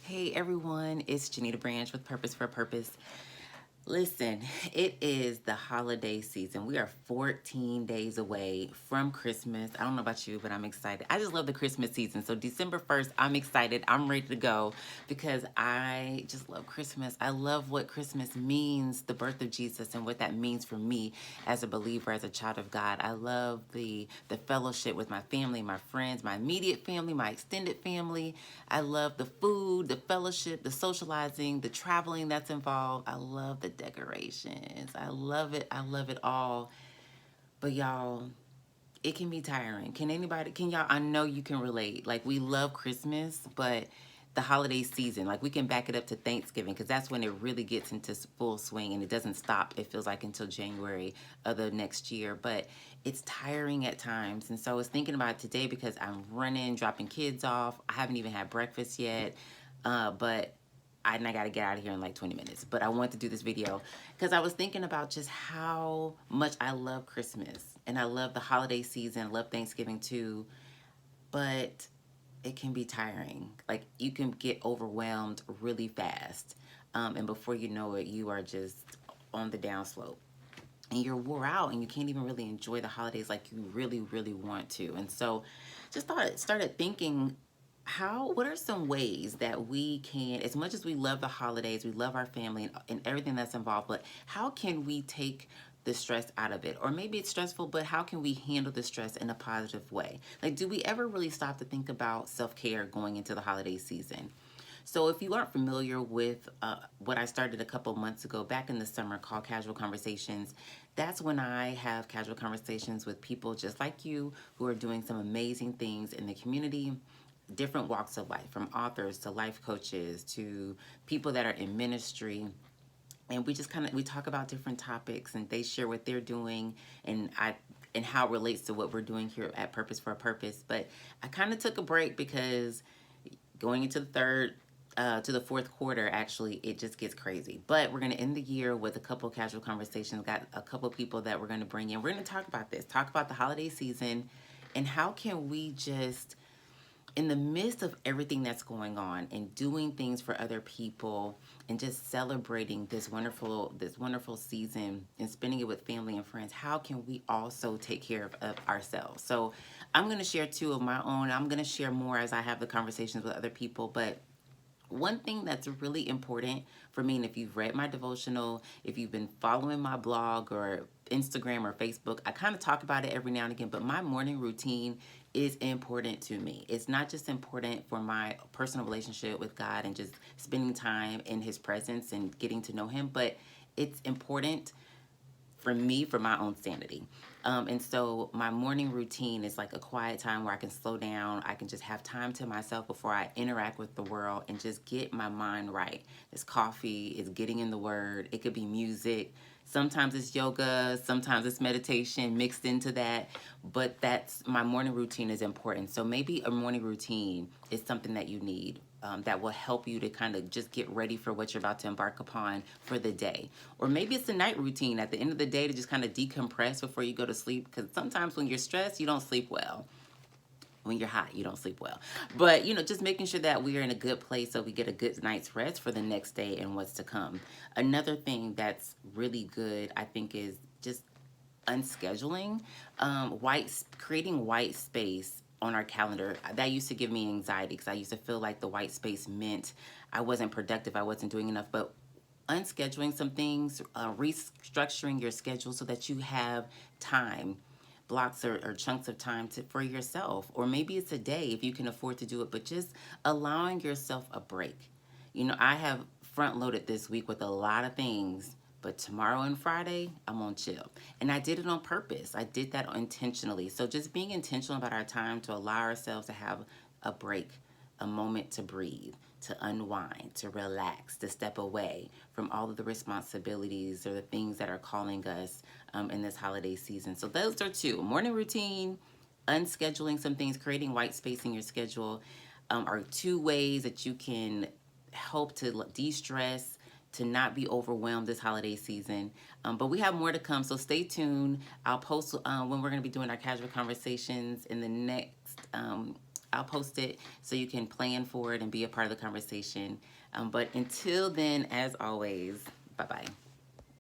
Hey everyone, it's Janita Branch with Purpose for a Purpose. Listen, it is the holiday season. We are 14 days away from Christmas. I don't know about you, but I'm excited. I just love the Christmas season. So December 1st, I'm excited. I'm ready to go because I just love Christmas. I love what Christmas means, the birth of Jesus and what that means for me as a believer, as a child of God. I love the fellowship with my family, my friends, my immediate family, my extended family. I love the food, the fellowship, the socializing, the traveling that's involved. I love the decorations. I love it. I love it all. But y'all, it can be tiring. Can y'all, I know you can relate. Like, we love Christmas, but the holiday season, like, we can back it up to Thanksgiving because that's when it really gets into full swing and it doesn't stop, it feels like, until January of the next year. But it's tiring at times. And so I was thinking about it today because I'm running, dropping kids off. I haven't even had breakfast yet. But and I got to get out of here in like 20 minutes. But I want to do this video because I was thinking about just how much I love Christmas and I love the holiday season. I love Thanksgiving too. But it can be tiring. Like, you can get overwhelmed really fast. And before you know it, you are just on the downslope. And you're wore out and you can't even really enjoy the holidays like you really, really want to. And so just started thinking, what are some ways that we can, as much as we love the holidays, we love our family and everything that's involved, but how can we take the stress out of it? Or maybe it's stressful, but how can we handle the stress in a positive way? Like, do we ever really stop to think about self-care going into the holiday season? So if you aren't familiar with what I started a couple months ago, back in the summer, called Casual Conversations, that's when I have casual conversations with people just like you who are doing some amazing things in the community, different walks of life, from authors to life coaches to people that are in ministry. And we talk about different topics and they share what they're doing and how it relates to what we're doing here at Purpose for a Purpose. But I kind of took a break because going into the fourth quarter, actually, it just gets crazy. But we're going to end the year with a couple casual conversations. Got a couple people that we're going to bring in. We're going to talk about this, talk about the holiday season, and how can we just, in the midst of everything that's going on and doing things for other people and just celebrating this wonderful season and spending it with family and friends, how can we also take care of ourselves? So I'm going to share two of my own. I'm going to share more as I have the conversations with other people, but one thing that's really important for me, and if you've read my devotional, if you've been following my blog or Instagram or Facebook, I kind of talk about it every now and again, but my morning routine is important to me. It's not just important for my personal relationship with God and just spending time in His presence and getting to know Him, but it's important for me, for my own sanity. And so my morning routine is like a quiet time where I can slow down. I can just have time to myself before I interact with the world and just get my mind right. It's coffee, it's getting in the Word, it could be music. Sometimes it's yoga, sometimes it's meditation mixed into that. But that's my morning routine is important. So maybe a morning routine is something that you need, that will help you to kind of just get ready for what you're about to embark upon for the day. Or maybe it's a night routine at the end of the day to just kind of decompress before you go to sleep. Because sometimes when you're stressed, you don't sleep well. When you're hot, you don't sleep well. But, just making sure that we are in a good place so we get a good night's rest for the next day and what's to come. Another thing that's really good, I think, is just unscheduling, creating white space on our calendar. That used to give me anxiety because I used to feel like the white space meant I wasn't productive, I wasn't doing enough. But unscheduling some things, restructuring your schedule so that you have time, blocks or chunks of time for yourself. Or maybe it's a day if you can afford to do it, but just allowing yourself a break. I have front loaded this week with a lot of things, but tomorrow and Friday, I'm on chill. And I did it on purpose. I did that intentionally. So just being intentional about our time to allow ourselves to have a break, a moment to breathe, to unwind, to relax, to step away from all of the responsibilities or the things that are calling us in this holiday season. So those are two: morning routine, unscheduling some things, creating white space in your schedule, are two ways that you can help to de-stress, to not be overwhelmed this holiday season. But we have more to come, so stay tuned. I'll post when we're going to be doing our casual conversations in the next I'll post it so you can plan for it and be a part of the conversation. But until then, as always, bye-bye.